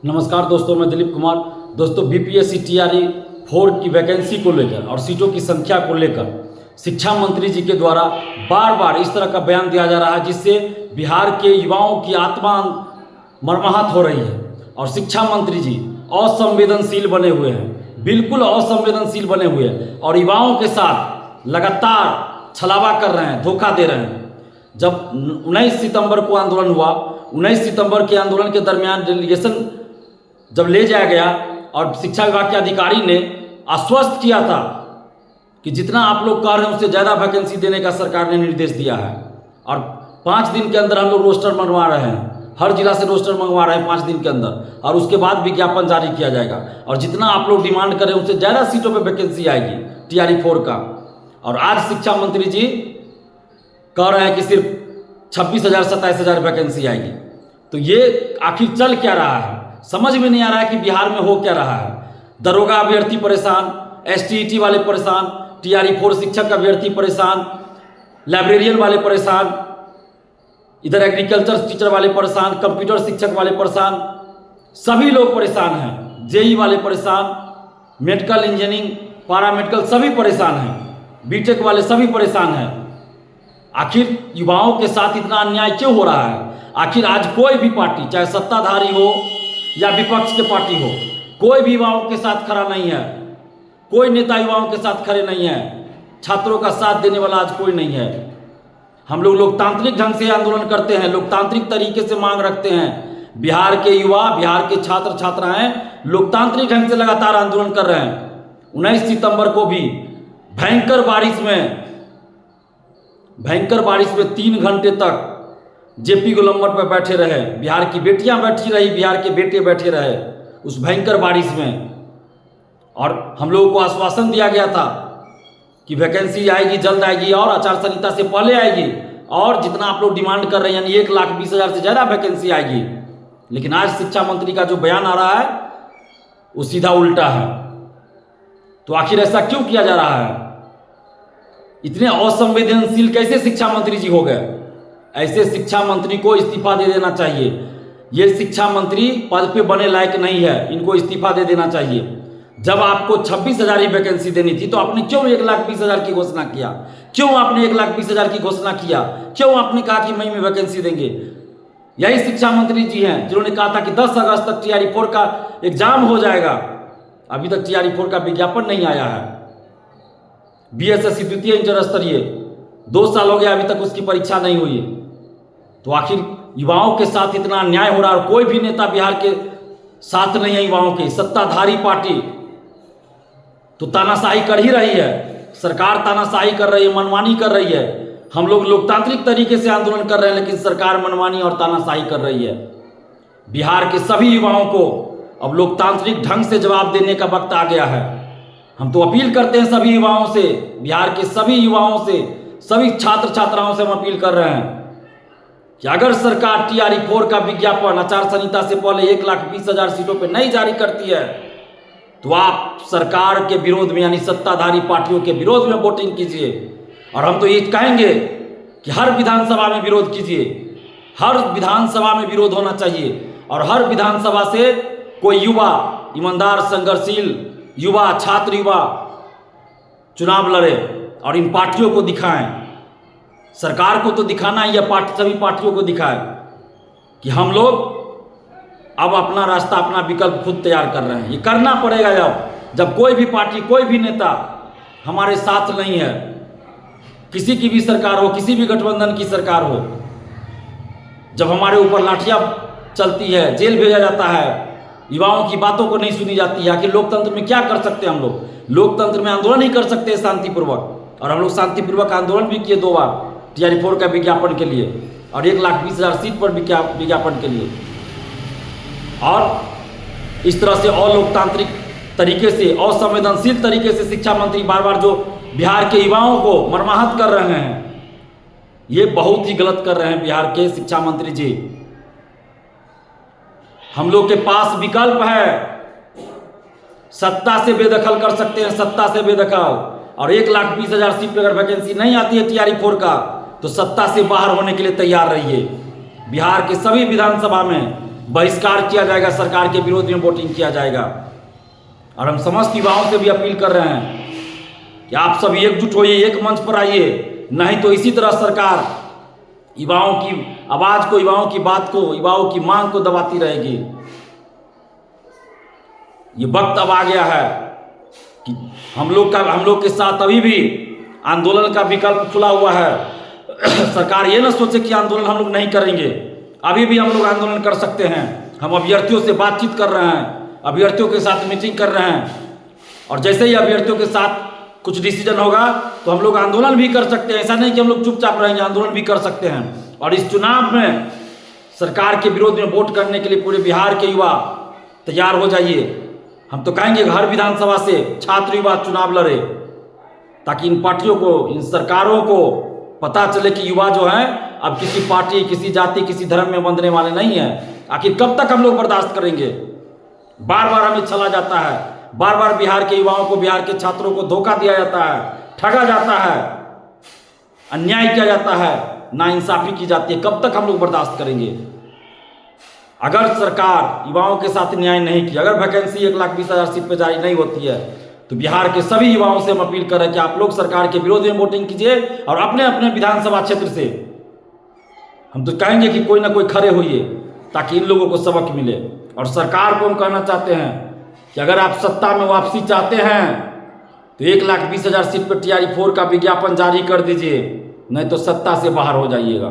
नमस्कार दोस्तों, मैं दिलीप कुमार। दोस्तों, बीपीएससी टीआरई 4 की वैकेंसी को लेकर और सीटों की संख्या को लेकर शिक्षा मंत्री जी के द्वारा बार बार इस तरह का बयान दिया जा रहा है जिससे बिहार के युवाओं की आत्मा मर्माहत हो रही है। और शिक्षा मंत्री जी असंवेदनशील बने हुए हैं, बिल्कुल असंवेदनशील बने हुए हैं और युवाओं के साथ लगातार छलावा कर रहे हैं, धोखा दे रहे हैं। जब 19 सितंबर को आंदोलन हुआ, 19 सितंबर के आंदोलन के दरमियान डेलीगेशन जब ले जाया गया और शिक्षा विभाग के अधिकारी ने आश्वस्त किया था कि जितना आप लोग कह रहे हैं उससे ज़्यादा वैकेंसी देने का सरकार ने निर्देश दिया है। और 5 दिन के अंदर हम लोग रोस्टर मंगवा रहे हैं, हर जिला से रोस्टर मंगवा रहे हैं 5 दिन के अंदर, और उसके बाद विज्ञापन जारी किया जाएगा। और जितना आप लोग डिमांड करें उससे ज़्यादा सीटों पर वैकेंसी आएगी टीआरई 4 का। और आज शिक्षा मंत्री जी कह रहे हैं कि सिर्फ 26,000 27,000 वैकेंसी आएगी। तो ये आखिर चल क्या रहा है, समझ में नहीं आ रहा है कि बिहार में हो क्या रहा है। दरोगा अभ्यर्थी परेशान, एसटीईटी वाले परेशान, टीआरई 4 शिक्षक अभ्यर्थी परेशान, लाइब्रेरियन वाले परेशान, इधर एग्रीकल्चर टीचर वाले परेशान, कंप्यूटर शिक्षक वाले परेशान, सभी लोग परेशान हैं। जेई वाले परेशान, मेडिकल इंजीनियरिंग, पैरामेडिकल सभी परेशान हैं, बीटेक वाले सभी परेशान हैं। आखिर युवाओं के साथ इतना अन्याय क्यों हो रहा है? आखिर आज कोई भी पार्टी, चाहे सत्ताधारी हो या विपक्ष के पार्टी हो, कोई भी युवाओं के साथ खड़ा नहीं है। कोई नेता युवाओं के साथ खड़े नहीं है। छात्रों का साथ देने वाला आज कोई नहीं है। हम लोग लोकतांत्रिक ढंग से आंदोलन करते हैं, लोकतांत्रिक तरीके से मांग रखते हैं। बिहार के युवा, बिहार के छात्र छात्राएं लोकतांत्रिक ढंग से लगातार आंदोलन कर रहे हैं। 19 सितंबर को भी भयंकर बारिश में 3 घंटे तक जेपी गोलंबर पर बैठे रहे, बिहार की बेटियां बैठी रही, बिहार के बेटे बैठे रहे उस भयंकर बारिश में। और हम लोगों को आश्वासन दिया गया था कि वैकेंसी आएगी, जल्द आएगी और आचार संहिता से पहले आएगी, और जितना आप लोग डिमांड कर रहे हैं यानी 1,20,000 से ज़्यादा वैकेंसी आएगी। लेकिन आज शिक्षा मंत्री का जो बयान आ रहा है वो सीधा उल्टा है। तो आखिर ऐसा क्यों किया जा रहा है? इतने असंवेदनशील कैसे शिक्षा मंत्री जी हो गए? ऐसे शिक्षा मंत्री को इस्तीफा दे देना चाहिए। ये शिक्षा मंत्री पद पे बने लायक नहीं है, इनको इस्तीफा दे देना चाहिए। जब आपको 26,000 ही वैकेंसी देनी थी तो आपने क्यों 1,20,000 की घोषणा किया? क्यों आपने 1,20,000 की घोषणा किया? क्यों आपने कहा कि मई में वैकेंसी देंगे? यही शिक्षा मंत्री जी हैं जिन्होंने कहा था कि 10 अगस्त तक टीआरई 4 का एग्जाम हो जाएगा। अभी तक टीआरई 4 का विज्ञापन नहीं आया है। बीएसएससी द्वितीय इंटर स्तरीय 2 साल हो गया, अभी तक उसकी परीक्षा नहीं हुई। तो आखिर युवाओं के साथ इतना अन्याय हो रहा है और कोई भी नेता बिहार के साथ नहीं है युवाओं के। सत्ताधारी पार्टी तो तानाशाही कर ही रही है, सरकार तानाशाही कर रही है, मनमानी कर रही है। हम लोग लोकतांत्रिक तरीके से आंदोलन कर रहे हैं लेकिन सरकार मनमानी और तानाशाही कर रही है। बिहार के सभी युवाओं को अब लोकतांत्रिक ढंग से जवाब देने का वक्त आ गया है। हम तो अपील करते हैं सभी युवाओं से, बिहार के सभी युवाओं से, सभी छात्र छात्राओं से हम अपील कर रहे हैं कि अगर सरकार टीआरई 4 का विज्ञापन आचार संहिता से पहले 1,20,000 सीटों पर नहीं जारी करती है तो आप सरकार के विरोध में यानी सत्ताधारी पार्टियों के विरोध में वोटिंग कीजिए। और हम तो ये कहेंगे कि हर विधानसभा में विरोध कीजिए, हर विधानसभा में विरोध होना चाहिए और हर विधानसभा से कोई युवा, ईमानदार, संघर्षशील युवा, छात्र युवा चुनाव लड़े और इन पार्टियों को दिखाएं। सरकार को तो दिखाना ही है, सभी पार्टियों को दिखाए कि हम लोग अब अपना रास्ता, अपना विकल्प खुद तैयार कर रहे हैं। ये करना पड़ेगा जब कोई भी पार्टी, कोई भी नेता हमारे साथ नहीं है। किसी की भी सरकार हो, किसी भी गठबंधन की सरकार हो, जब हमारे ऊपर लाठियां चलती है, जेल भेजा जाता है, युवाओं की बातों को नहीं सुनी जाती है, आखिर लोकतंत्र में क्या कर सकते हैं हम लोग? लोकतंत्र में आंदोलन ही कर सकते हैं शांतिपूर्वक। और हम लोग शांतिपूर्वक आंदोलन भी किए 2 बार टीआरई 4 का विज्ञापन के लिए और 1,20,000 सीट पर विज्ञापन के लिए। और इस तरह से अलोकतांत्रिक तरीके से, असंवेदनशील तरीके से शिक्षा मंत्री बार बार जो बिहार के युवाओं को मर्माहत कर रहे हैं, ये बहुत ही गलत कर रहे हैं बिहार के शिक्षा मंत्री जी। हम लोग के पास विकल्प है, सत्ता से बेदखल कर सकते हैं, सत्ता से बेदखल। और 1,20,000 सीट पर अगर वैकेंसी नहीं आती है टीआरई 4 का तो सत्ता से बाहर होने के लिए तैयार रहिए। बिहार के सभी विधानसभा में बहिष्कार किया जाएगा, सरकार के विरोध में वोटिंग किया जाएगा। और हम समस्त युवाओं से भी अपील कर रहे हैं कि आप सभी एकजुट होइए, एक मंच पर आइए, नहीं तो इसी तरह सरकार युवाओं की आवाज़ को, युवाओं की बात को, युवाओं की मांग को दबाती रहेगी। ये वक्त अब आ गया है कि हम लोग के साथ अभी भी आंदोलन का विकल्प खुला हुआ है। सरकार ये ना सोचे कि आंदोलन हम लोग नहीं करेंगे, अभी भी हम लोग आंदोलन कर सकते हैं। हम अभ्यर्थियों से बातचीत कर रहे हैं, अभ्यर्थियों के साथ मीटिंग कर रहे हैं, और जैसे ही अभ्यर्थियों के साथ कुछ डिसीजन होगा तो हम लोग आंदोलन भी कर सकते हैं। ऐसा नहीं कि हम लोग चुपचाप रहेंगे, आंदोलन भी कर सकते हैं। और इस चुनाव में सरकार के विरोध में वोट करने के लिए पूरे बिहार के युवा तैयार हो जाइए। हम तो कहेंगे हर विधानसभा से छात्र युवा चुनाव लड़े, ताकि इन पार्टियों को, इन सरकारों को पता चले कि युवा जो हैं अब किसी पार्टी, किसी जाति, किसी धर्म में बंधने वाले नहीं हैं। आखिर कब तक हम लोग बर्दाश्त करेंगे? बार बार हमें छला जाता है, बार बार बिहार के युवाओं को, बिहार के छात्रों को धोखा दिया जाता है, ठगा जाता है, अन्याय किया जाता है, नाइंसाफी की जाती है। कब तक हम लोग बर्दाश्त करेंगे? अगर सरकार युवाओं के साथ न्याय नहीं किया, अगर वैकेंसी 1,20,000 सीट पर जारी नहीं होती है, तो बिहार के सभी युवाओं से हम अपील कर रहे हैं कि आप लोग सरकार के विरोध में वोटिंग कीजिए और अपने अपने विधानसभा क्षेत्र से हम तो कहेंगे कि कोई ना कोई खड़े होइए, ताकि इन लोगों को सबक मिले। और सरकार को हम कहना चाहते हैं कि अगर आप सत्ता में वापसी चाहते हैं तो 1,20,000 सीट पर TRE 4 का विज्ञापन जारी कर दीजिए, नहीं तो सत्ता से बाहर हो जाइएगा।